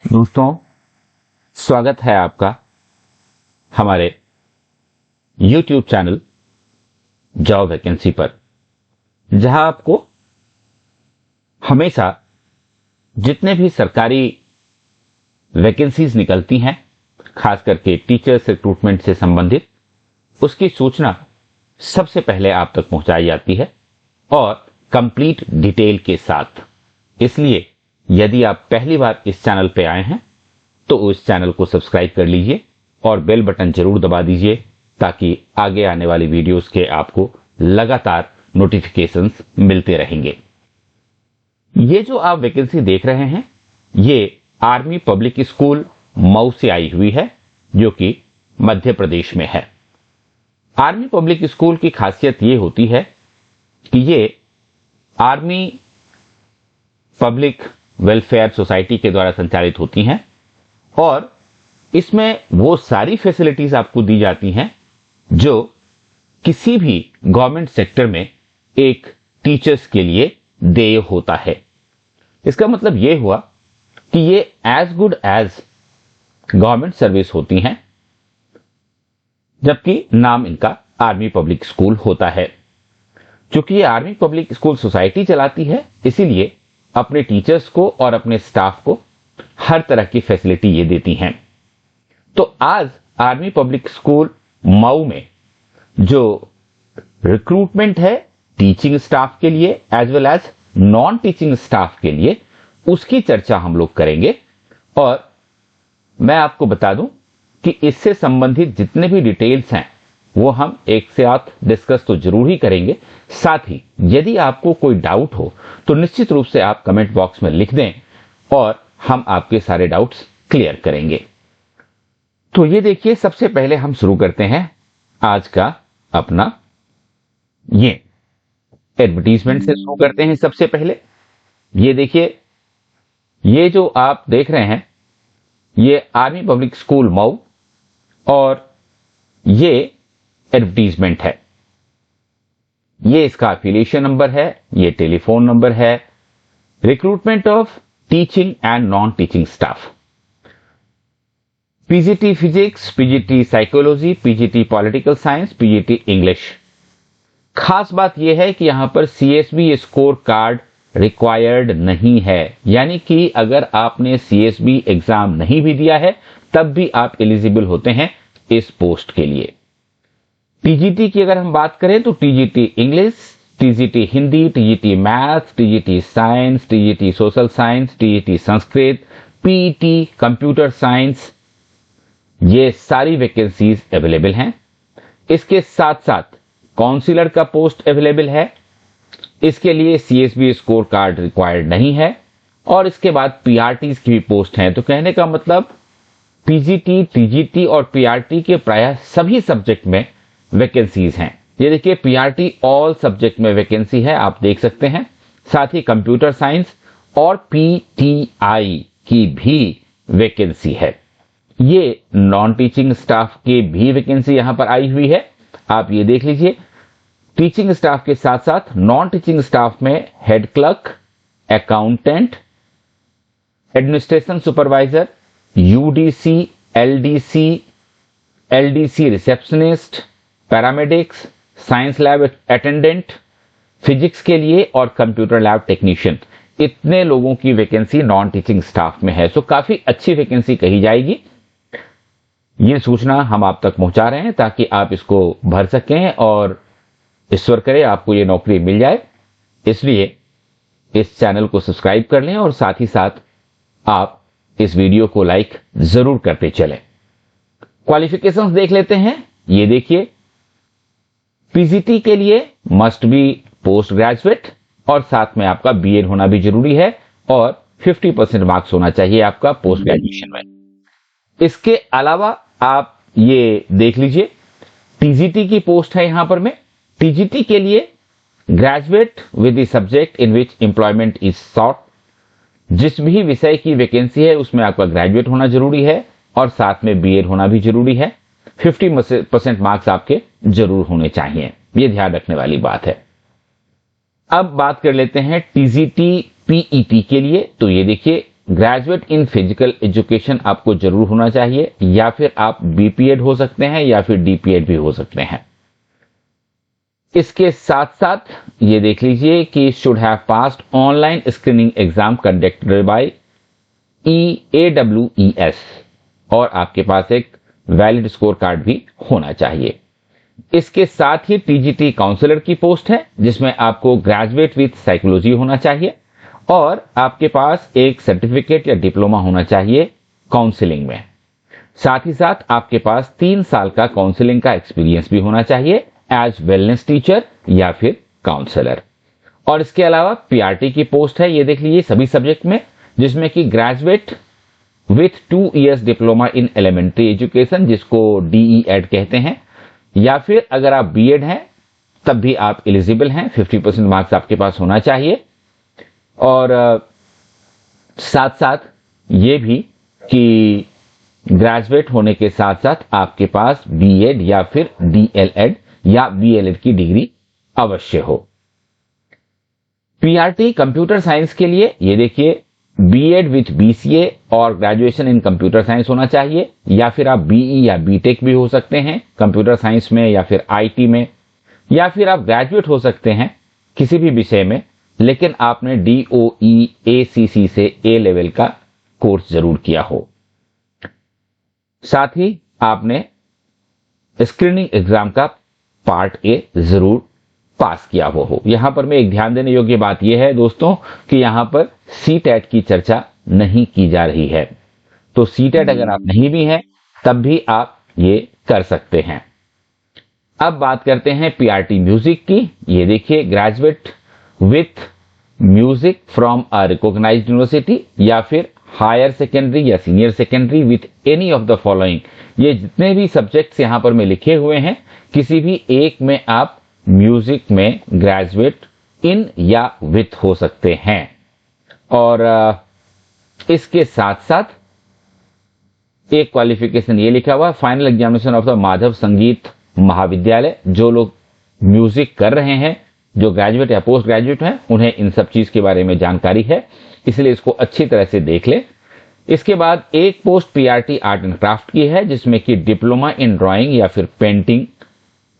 दोस्तों, स्वागत है आपका हमारे YouTube चैनल जॉब वैकेंसी पर, जहां आपको हमेशा जितने भी सरकारी वैकेंसीज निकलती हैं, खास करके टीचर्स रिक्रूटमेंट से संबंधित, उसकी सूचना सबसे पहले आप तक पहुंचाई जाती है और कंप्लीट डिटेल के साथ। इसलिए यदि आप पहली बार इस चैनल पे आए हैं तो इस चैनल को सब्सक्राइब कर लीजिए और बेल बटन जरूर दबा दीजिए ताकि आगे आने वाली वीडियोस के आपको लगातार नोटिफिकेशंस मिलते रहेंगे। ये जो आप वैकेंसी देख रहे हैं, ये आर्मी पब्लिक स्कूल मऊ से आई हुई है, जो कि मध्य प्रदेश में है। आर्मी पब्लिक स्कूल की खासियत ये होती है कि ये आर्मी पब्लिक वेलफेयर सोसाइटी के द्वारा संचालित होती हैं और इसमें वो सारी फैसिलिटीज आपको दी जाती हैं जो किसी भी गवर्नमेंट सेक्टर में एक टीचर्स के लिए देय होता है। इसका मतलब यह हुआ कि ये as good as government service होती हैं, जबकि नाम इनका आर्मी पब्लिक स्कूल होता है। क्योंकि ये आर्मी पब्लिक स्कूल सोसाइटी चलाती है, इसीलिए अपने टीचर्स को और अपने स्टाफ को हर तरह की फैसिलिटी ये देती हैं। तो आज आर्मी पब्लिक स्कूल मऊ में जो रिक्रूटमेंट है टीचिंग स्टाफ के लिए as well as non teaching staff के लिए, उसकी चर्चा हम लोग करेंगे। और मैं आपको बता दूं कि इससे संबंधित जितने भी डिटेल्स हैं वो हम एक से साथ डिस्कस तो जरूर ही करेंगे। साथ ही यदि आपको कोई डाउट हो तो निश्चित रूप से आप कमेंट बॉक्स में लिख दें और हम आपके सारे डाउट्स क्लियर करेंगे। तो ये देखिए, सबसे पहले हम शुरू करते हैं आज का अपना ये एडवर्टीजमेंट से शुरू करते हैं। सबसे पहले ये देखिए, ये जो आप देख रहे हैं ये आर्मी पब्लिक स्कूल मऊ और ये एडवर्टीजमेंट है। ये इसका एफिलिएशन नंबर है, ये टेलीफोन नंबर है। Recruitment of teaching and non teaching staff, PGT physics, PGT psychology, PGT political science, PGT English. खास बात यह है कि यहां पर सीएसबी स्कोर कार्ड रिक्वायर्ड नहीं है, यानी कि अगर आपने सीएसबी एग्जाम नहीं भी दिया है तब भी आप एलिजिबल होते हैं इस पोस्ट के लिए। टीजीटी की अगर हम बात करें तो TGT English, TGT Hindi, TGT math, TGT science, TGT social science, TGT Sanskrit, PET computer science, ये सारी वैकेंसीज अवेलेबल हैं। इसके साथ साथ काउंसिलर का पोस्ट अवेलेबल है, इसके लिए सीएसबी स्कोर कार्ड रिक्वायर्ड नहीं है। और इसके बाद पीआरटी की भी पोस्ट है। तो कहने का मतलब पीजीटी, टीजीटी और पीआरटी के प्रायः सभी सब्जेक्ट में वैकेंसीज हैं। ये देखिए, पीआरटी ऑल सब्जेक्ट में वैकेंसी है, आप देख सकते हैं। साथ ही कंप्यूटर साइंस और पीटीआई की भी वैकेंसी है। ये नॉन टीचिंग स्टाफ की भी वैकेंसी यहां पर आई हुई है, आप ये देख लीजिए। टीचिंग स्टाफ के साथ साथ नॉन टीचिंग स्टाफ में head clerk, accountant, administration supervisor, UDC, LDC, LDC receptionist, paramedics, science lab attendant, physics के लिए और कंप्यूटर लैब टेक्नीशियन, इतने लोगों की वैकेंसी नॉन टीचिंग स्टाफ में है। सो काफी अच्छी वैकेंसी कही जाएगी। ये सूचना हम आप तक पहुंचा रहे हैं ताकि आप इसको भर सकें और ईश्वर करे आपको ये नौकरी मिल जाए। इसलिए इस चैनल को सब्सक्राइब कर लें और साथ ही साथ आप इस वीडियो को लाइक जरूर करते चलें। क्वालिफिकेशंस देख लेते हैं। ये देखिए, पीजीटी के लिए मस्ट बी पोस्ट ग्रेजुएट और साथ में आपका बीएड होना भी जरूरी है और 50% मार्क्स होना चाहिए आपका पोस्ट ग्रेजुएशन में। इसके अलावा आप ये देख लीजिए, टीजीटी की पोस्ट है यहां पर में। टीजीटी के लिए graduate with the subject in which employment is sought, जिस भी विषय की वैकेंसी है उसमें आपका ग्रेजुएट होना जरूरी है और साथ में बीएड होना भी जरूरी है। 50% मार्क्स आपके जरूर होने चाहिए, ये ध्यान रखने वाली बात है। अब बात कर लेते हैं टीजीटी पीईटी के लिए। तो ये देखिए, ग्रेजुएट इन फिजिकल एजुकेशन आपको जरूर होना चाहिए, या फिर आप बीपीएड हो सकते हैं या फिर डीपीएड भी हो सकते हैं। इसके साथ साथ ये देख लीजिए कि should have passed online screening exam conducted by EAWES, और आपके पास एक वैलिड स्कोर कार्ड भी होना चाहिए। इसके साथ ही पीजीटी काउंसलर की पोस्ट है, जिसमें आपको ग्रेजुएट विथ साइकोलॉजी होना चाहिए और आपके पास एक सर्टिफिकेट या डिप्लोमा होना चाहिए काउंसलिंग में। साथ ही साथ आपके पास 3 साल का काउंसलिंग का एक्सपीरियंस भी होना चाहिए एज वेलनेस टीचर या फिर काउंसलर। और इसके अलावा पीआरटी की पोस्ट है, ये देख लीजिए सभी सब्जेक्ट में, जिसमें कि graduate with 2 years diploma in elementary education, जिसको DEED कहते हैं, या फिर अगर आप बीएड हैं तब भी आप एलिजिबल हैं। 50% मार्क्स आपके पास होना चाहिए। और साथ साथ ये भी कि ग्रेजुएट होने के साथ साथ आपके पास बीएड या फिर डीएलएड या बीएलएड की डिग्री अवश्य हो। पीआरटी कंप्यूटर साइंस के लिए ये देखिए बीएड विथ बीसीए और ग्रेजुएशन इन कंप्यूटर साइंस होना चाहिए, या फिर आप बीई या बीटेक भी हो सकते हैं कंप्यूटर साइंस में या फिर आईटी में, या फिर आप ग्रेजुएट हो सकते हैं किसी भी विषय में, लेकिन आपने DOE-ACC से A लेवल का कोर्स जरूर किया हो। साथ ही आपने स्क्रीनिंग एग्जाम का पार्ट A जरूर पास किया हुआ हो। यहां पर मैं एक ध्यान देने योग्य बात यह है दोस्तों कि यहां पर CTET की चर्चा नहीं की जा रही है, तो CTET अगर आप नहीं भी हैं तब भी आप ये कर सकते हैं। अब बात करते हैं पीआरटी म्यूजिक की। ये देखिए graduate with music from a recognised university या फिर हायर सेकेंडरी या senior secondary with any of the following. ये जितने भी सब्जेक्ट्स यहां पर में लिखे हुए हैं, किसी भी एक में आप म्यूजिक में ग्रेजुएट इन या विथ हो सकते हैं। और इसके साथ साथ एक क्वालिफिकेशन ये लिखा हुआ, final examination of the Madhav संगीत महाविद्यालय। जो लोग म्यूजिक कर रहे हैं, जो ग्रेजुएट या पोस्ट ग्रेजुएट हैं, उन्हें इन सब चीज के बारे में जानकारी है, इसलिए इसको अच्छी तरह से देख ले। इसके बाद एक post PRT art and craft की है, जिसमें कि डिप्लोमा इन ड्राइंग या फिर पेंटिंग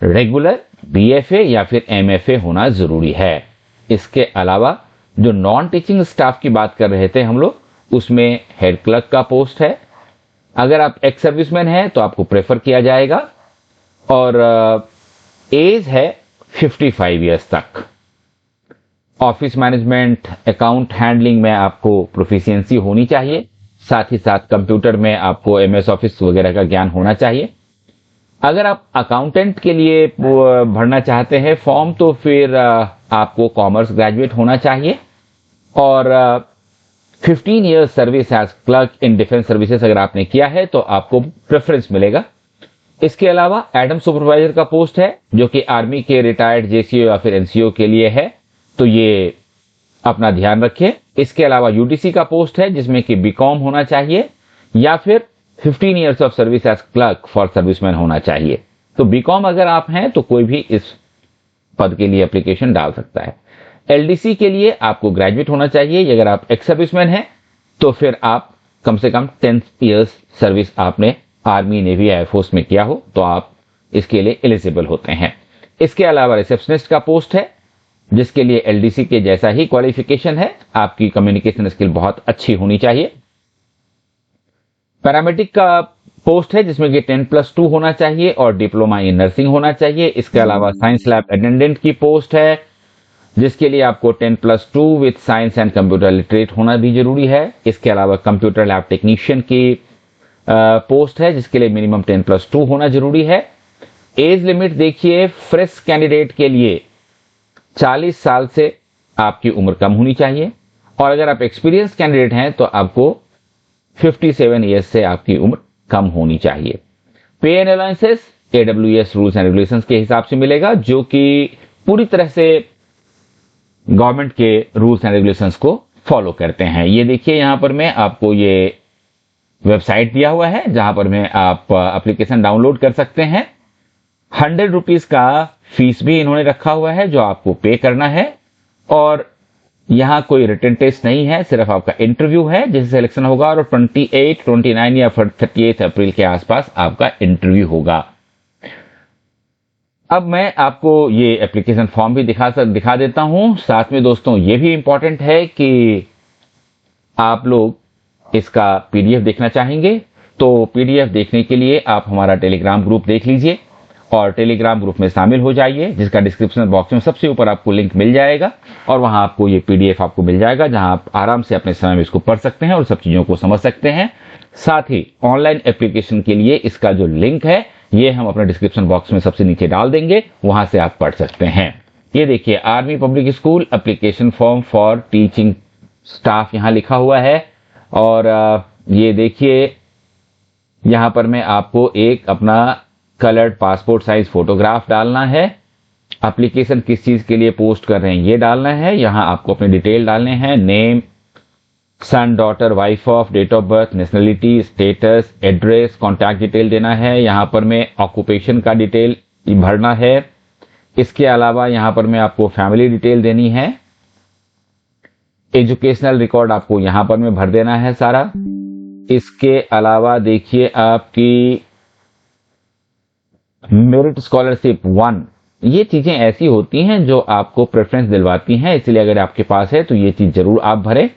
रेगुलर BFA या फिर MFA होना जरूरी है। इसके अलावा जो नॉन टीचिंग स्टाफ की बात कर रहे थे हम लोग, उसमें हेड क्लर्क का पोस्ट है। अगर आप एक्स सर्विसमैन हैं तो आपको प्रेफर किया जाएगा, और एज है 55 ईयर्स तक। ऑफिस मैनेजमेंट, अकाउंट हैंडलिंग में आपको प्रोफिशिएंसी होनी चाहिए। साथ ही साथ कंप्यूटर में आपको MS ऑफिस वगैरह का ज्ञान होना चाहिए। अगर आप अकाउंटेंट के लिए भरना चाहते हैं फॉर्म, तो फिर आपको कॉमर्स ग्रेजुएट होना चाहिए, और 15 years service as clerk in defence services अगर आपने किया है तो आपको प्रेफरेंस मिलेगा। इसके अलावा एडम सुपरवाइजर का पोस्ट है, जो कि आर्मी के रिटायर्ड JCO या फिर NCO के लिए है, तो ये अपना ध्यान रखिए। इसके अलावा UTC का पोस्ट है, जिसमें कि BCom होना चाहिए या फिर 15 years of service as clerk for serviceman होना चाहिए। तो BCom अगर आप हैं तो कोई भी इस पद के लिए एप्लीकेशन डाल सकता है। LDC के लिए आपको ग्रेजुएट होना चाहिए। अगर आप एक्स सर्विसमैन हैं तो फिर आप कम से कम 10 इयर्स सर्विस आपने आर्मी, नेवी, एयरफोर्स में किया हो तो आप इसके लिए एलिजिबल होते हैं। इसके अलावा रिसेप्शनिस्ट का पोस्ट है, जिसके लिए LDC के जैसा ही क्वालिफिकेशन है। आपकी कम्युनिकेशन स्किल बहुत अच्छी होनी चाहिए। पैरामेडिक का पोस्ट है, जिसमें कि 10+2 होना चाहिए और डिप्लोमा इन नर्सिंग होना चाहिए। इसके अलावा साइंस लैब अटेंडेंट की पोस्ट है, जिसके लिए आपको 10+2 with science and computer literate होना भी जरूरी है। इसके अलावा कंप्यूटर लैब टेक्नीशियन की पोस्ट है, जिसके लिए मिनिमम 10+2 होना जरूरी है। एज लिमिट देखिए, फ्रेश कैंडिडेट के लिए 40 साल से आपकी उम्र कम होनी चाहिए, और अगर आप एक्सपीरियंस कैंडिडेट हैं तो आपको 57 ईयर्स से आपकी उम्र कम होनी चाहिए। पे and allowances AWS rules and regulations के हिसाब से मिलेगा, जो कि पूरी तरह से गवर्नमेंट के रूल्स एंड रेगुलेशंस को फॉलो करते हैं। ये देखिए यहां पर मैं आपको ये वेबसाइट दिया हुआ है, जहां पर मैं आप एप्लीकेशन डाउनलोड कर सकते हैं। 100 रुपीज का फीस भी इन्होंने रखा हुआ है, जो आपको पे करना है, और यहाँ कोई रिटन टेस्ट नहीं है, सिर्फ आपका इंटरव्यू है जिससे सिलेक्शन होगा, और 28, 29 या 38 अप्रैल के आसपास आपका इंटरव्यू होगा। अब मैं आपको ये एप्लीकेशन फॉर्म भी दिखा देता हूं। साथ में दोस्तों ये भी इंपॉर्टेंट है कि आप लोग इसका पीडीएफ देखना चाहेंगे तो पीडीएफ देखने के लिए आप हमारा टेलीग्राम ग्रुप देख लीजिए और टेलीग्राम ग्रुप में शामिल हो जाइए, जिसका डिस्क्रिप्शन बॉक्स में सबसे ऊपर आपको लिंक मिल जाएगा और वहां आपको ये पीडीएफ आपको मिल जाएगा, जहां आप आराम से अपने समय में इसको पढ़ सकते हैं और सब चीजों को समझ सकते हैं। साथ ही ऑनलाइन एप्लीकेशन के लिए इसका जो लिंक है ये हम अपने डिस्क्रिप्शन बॉक्स में सबसे नीचे डाल देंगे, वहां से आप पढ़ सकते हैं। ये देखिए, army public school application form for teaching staff यहां लिखा हुआ है, और ये देखिए यहां पर मैं आपको एक अपना कलर्ड पासपोर्ट साइज फोटोग्राफ डालना है। एप्लीकेशन किस चीज के लिए पोस्ट कर रहे हैं ये डालना है। यहां आपको अपने डिटेल डालने हैं, name, son, daughter, wife of, date of birth, nationality, status, address, contact detail देना है। यहां पर मैं ऑक्यूपेशन का डिटेल भरना है। इसके अलावा यहां पर मैं आपको फैमिली डिटेल देनी है। एजुकेशनल रिकॉर्ड आपको यहां पर मैं भर देना है सारा। इसके अलावा देखिए आपकी मेरिट स्कॉलरशिप 1, ये चीजें ऐसी होती हैं जो आपको प्रेफरेंस दिलवाती हैं, इसलिए अगर आपके पास है तो ये चीज जरूर आप भरें।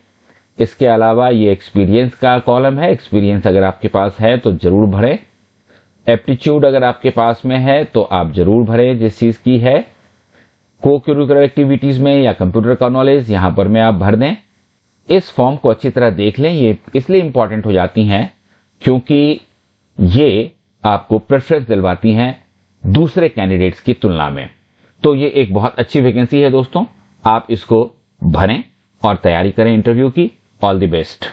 इसके अलावा ये एक्सपीरियंस का कॉलम है, एक्सपीरियंस अगर आपके पास है तो जरूर भरें। एप्टीट्यूड अगर आपके पास में है तो आप जरूर भरें जिस चीज की है। को करिकुलर एक्टिविटीज में या कंप्यूटर का नॉलेज यहां पर में आप भर दें। इस फॉर्म को अच्छी तरह देख लें, ये इसलिए इंपॉर्टेंट हो जाती हैं क्योंकि ये आपको प्रेफरेंस दिलवाती हैं दूसरे कैंडिडेट्स की तुलना में। तो ये एक बहुत अच्छी वैकेंसी है दोस्तों, आप इसको भरें और तैयारी करें इंटरव्यू की। All the best.